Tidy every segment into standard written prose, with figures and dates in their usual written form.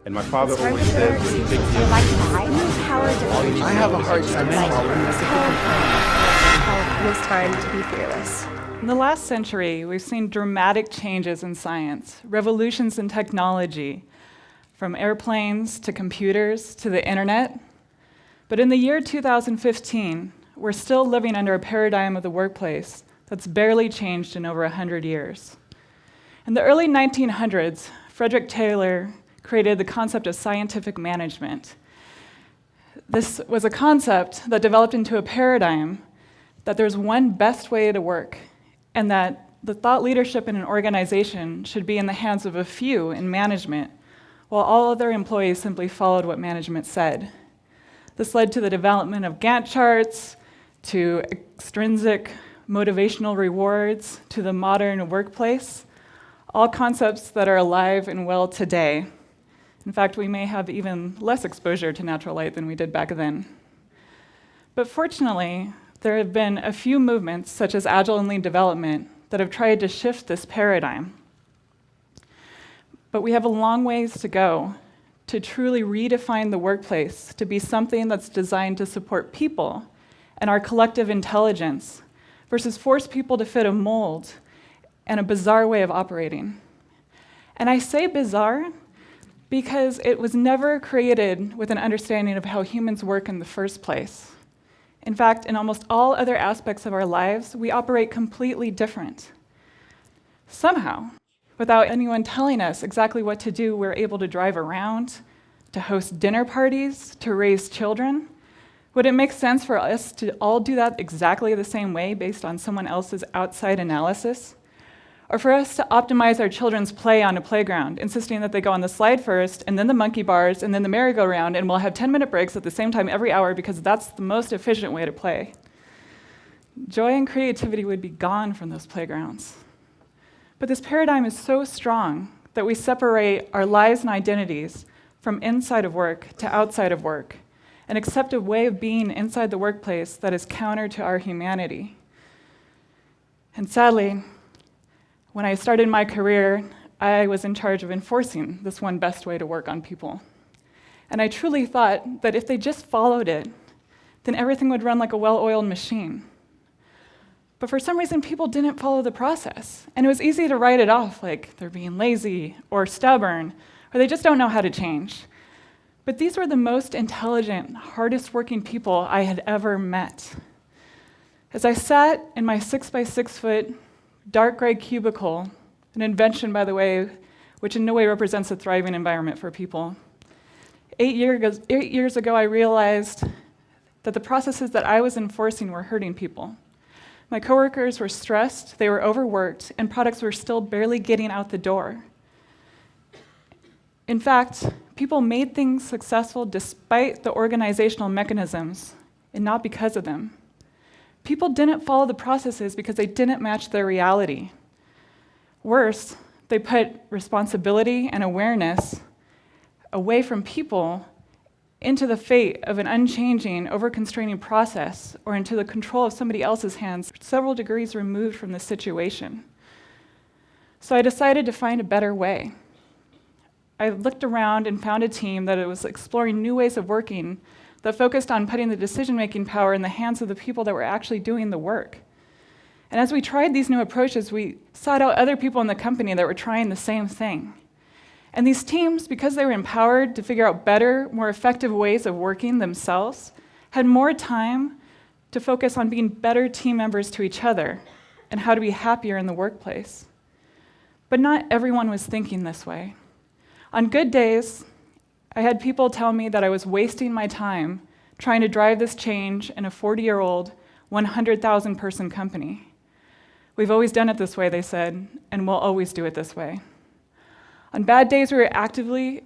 And my father always said, when you take the I have a hard time It is time to be fearless. In the last century, we've seen dramatic changes in science, revolutions in technology, from airplanes to computers to the internet. But in the year 2015, we're still living under a paradigm of the workplace that's barely changed in over 100 years. In the early 1900s, Frederick Taylor created the concept of scientific management. This was a concept that developed into a paradigm that there's one best way to work, and that the thought leadership in an organization should be in the hands of a few in management, while all other employees simply followed what management said. This led to the development of Gantt charts, to extrinsic motivational rewards, to the modern workplace, all concepts that are alive and well today. In fact, we may have even less exposure to natural light than we did back then. But fortunately, there have been a few movements, such as agile and lean development, that have tried to shift this paradigm. But we have a long ways to go to truly redefine the workplace to be something that's designed to support people and our collective intelligence versus force people to fit a mold and a bizarre way of operating. And I say bizarre because it was never created with an understanding of how humans work in the first place. In fact, in almost all other aspects of our lives, we operate completely different. Somehow, without anyone telling us exactly what to do, we're able to drive around, to host dinner parties, to raise children. Would it make sense for us to all do that exactly the same way based on someone else's outside analysis? Or for us to optimize our children's play on a playground, insisting that they go on the slide first, and then the monkey bars, and then the merry-go-round, and we'll have 10-minute breaks at the same time every hour because that's the most efficient way to play. Joy and creativity would be gone from those playgrounds. But this paradigm is so strong that we separate our lives and identities from inside of work to outside of work, and accept a way of being inside the workplace that is counter to our humanity. And sadly, when I started my career, I was in charge of enforcing this one best way to work on people. And I truly thought that if they just followed it, then everything would run like a well-oiled machine. But for some reason, people didn't follow the process. And it was easy to write it off like they're being lazy or stubborn, or they just don't know how to change. But these were the most intelligent, hardest working people I had ever met. As I sat in my 6-by-6-foot dark gray cubicle, an invention, by the way, which in no way represents a thriving environment for people. 8 years ago, I realized that the processes that I was enforcing were hurting people. My coworkers were stressed, they were overworked, and products were still barely getting out the door. In fact, people made things successful despite the organizational mechanisms, and not because of them. People didn't follow the processes because they didn't match their reality. Worse, they put responsibility and awareness away from people into the fate of an unchanging, over-constraining process or into the control of somebody else's hands, several degrees removed from the situation. So I decided to find a better way. I looked around and found a team that was exploring new ways of working that focused on putting the decision-making power in the hands of the people that were actually doing the work. And as we tried these new approaches, we sought out other people in the company that were trying the same thing. And these teams, because they were empowered to figure out better, more effective ways of working themselves, had more time to focus on being better team members to each other and how to be happier in the workplace. But not everyone was thinking this way. On good days, I had people tell me that I was wasting my time trying to drive this change in a 40-year-old, 100,000-person company. We've always done it this way, they said, and we'll always do it this way. On bad days, we were actively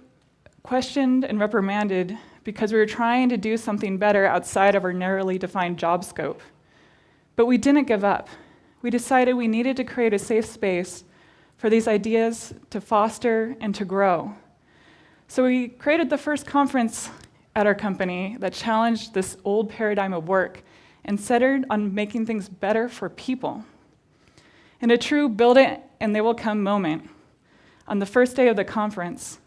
questioned and reprimanded because we were trying to do something better outside of our narrowly defined job scope. But we didn't give up. We decided we needed to create a safe space for these ideas to foster and to grow. So we created the first conference at our company that challenged this old paradigm of work and centered on making things better for people. In a true build it and they will come moment, on the first day of the conference,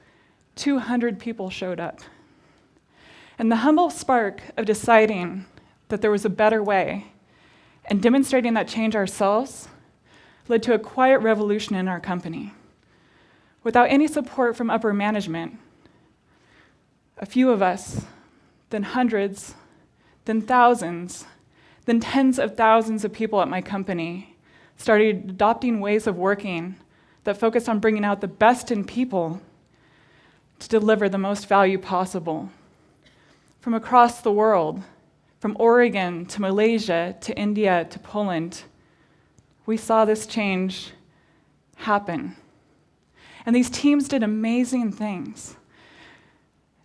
200 people showed up. And the humble spark of deciding that there was a better way and demonstrating that change ourselves led to a quiet revolution in our company. Without any support from upper management, a few of us, then hundreds, then thousands, then tens of thousands of people at my company started adopting ways of working that focused on bringing out the best in people to deliver the most value possible. From across the world, from Oregon to Malaysia to India to Poland, we saw this change happen. And these teams did amazing things.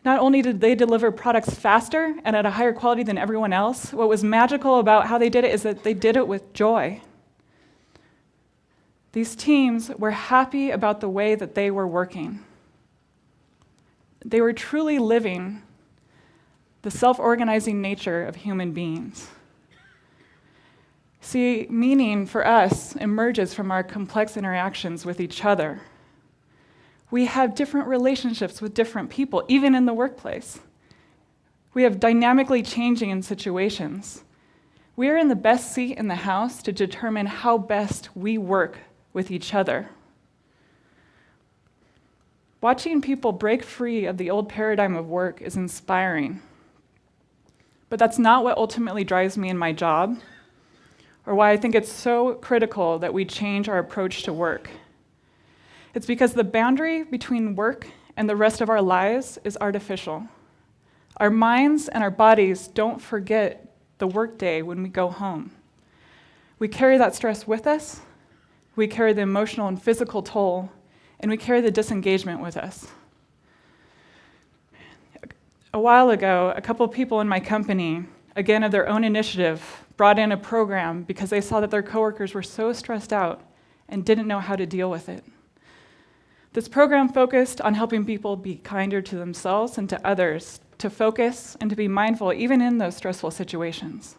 Not only did they deliver products faster and at a higher quality than everyone else, what was magical about how they did it is that they did it with joy. These teams were happy about the way that they were working. They were truly living the self-organizing nature of human beings. See, meaning for us emerges from our complex interactions with each other. We have different relationships with different people, even in the workplace. We have dynamically changing situations. We are in the best seat in the house to determine how best we work with each other. Watching people break free of the old paradigm of work is inspiring. But that's not what ultimately drives me in my job, or why I think it's so critical that we change our approach to work. It's because the boundary between work and the rest of our lives is artificial. Our minds and our bodies don't forget the workday when we go home. We carry that stress with us, we carry the emotional and physical toll, and we carry the disengagement with us. A while ago, a couple people in my company, again of their own initiative, brought in a program because they saw that their coworkers were so stressed out and didn't know how to deal with it. This program focused on helping people be kinder to themselves and to others, to focus and to be mindful even in those stressful situations.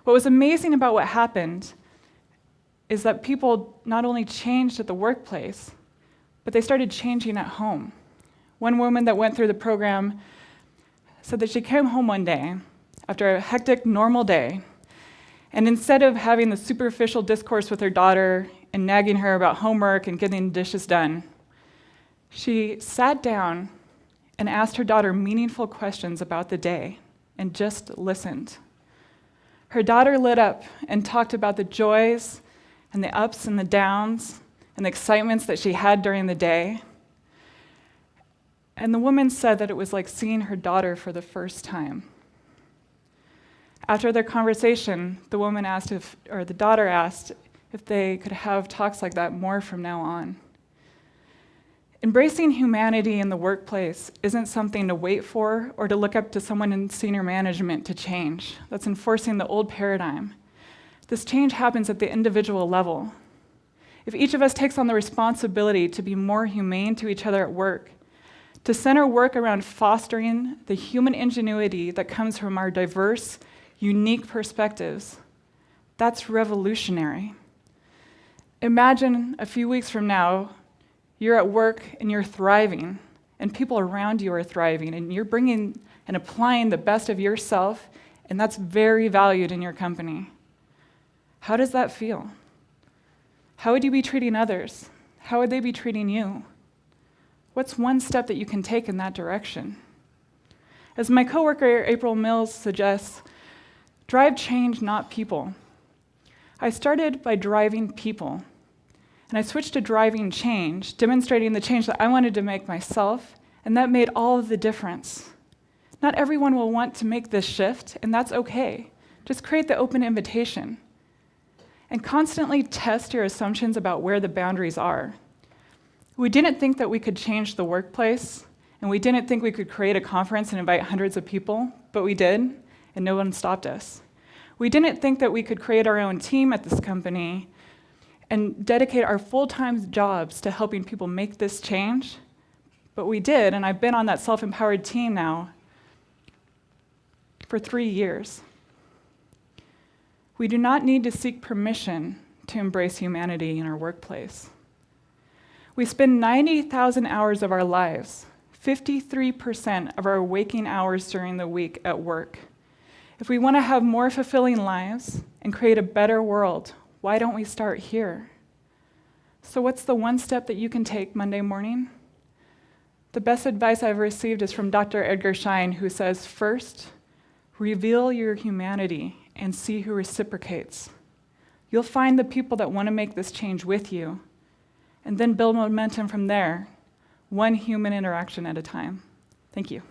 What was amazing about what happened is that people not only changed at the workplace, but they started changing at home. One woman that went through the program said that she came home one day after a hectic, normal day, and instead of having the superficial discourse with her daughter and nagging her about homework and getting dishes done, she sat down and asked her daughter meaningful questions about the day and just listened. Her daughter lit up and talked about the joys and the ups and the downs and the excitements that she had during the day. And the woman said that it was like seeing her daughter for the first time. After their conversation, the daughter asked if they could have talks like that more from now on. Embracing humanity in the workplace isn't something to wait for or to look up to someone in senior management to change. That's enforcing the old paradigm. This change happens at the individual level. If each of us takes on the responsibility to be more humane to each other at work, to center work around fostering the human ingenuity that comes from our diverse, unique perspectives, that's revolutionary. Imagine a few weeks from now, you're at work and you're thriving, and people around you are thriving, and you're bringing and applying the best of yourself, and that's very valued in your company. How does that feel? How would you be treating others? How would they be treating you? What's one step that you can take in that direction? As my coworker April Mills suggests, drive change, not people. I started by driving people, and I switched to driving change, demonstrating the change that I wanted to make myself, and that made all of the difference. Not everyone will want to make this shift, and that's okay. Just create the open invitation. And constantly test your assumptions about where the boundaries are. We didn't think that we could change the workplace, and we didn't think we could create a conference and invite hundreds of people, but we did, and no one stopped us. We didn't think that we could create our own team at this company and dedicate our full-time jobs to helping people make this change, but we did, and I've been on that self-empowered team now for 3 years. We do not need to seek permission to embrace humanity in our workplace. We spend 90,000 hours of our lives, 53% of our waking hours during the week at work. If we want to have more fulfilling lives and create a better world, why don't we start here? So what's the one step that you can take Monday morning? The best advice I've received is from Dr. Edgar Schein, who says, first, reveal your humanity and see who reciprocates. You'll find the people that want to make this change with you, and then build momentum from there, one human interaction at a time. Thank you.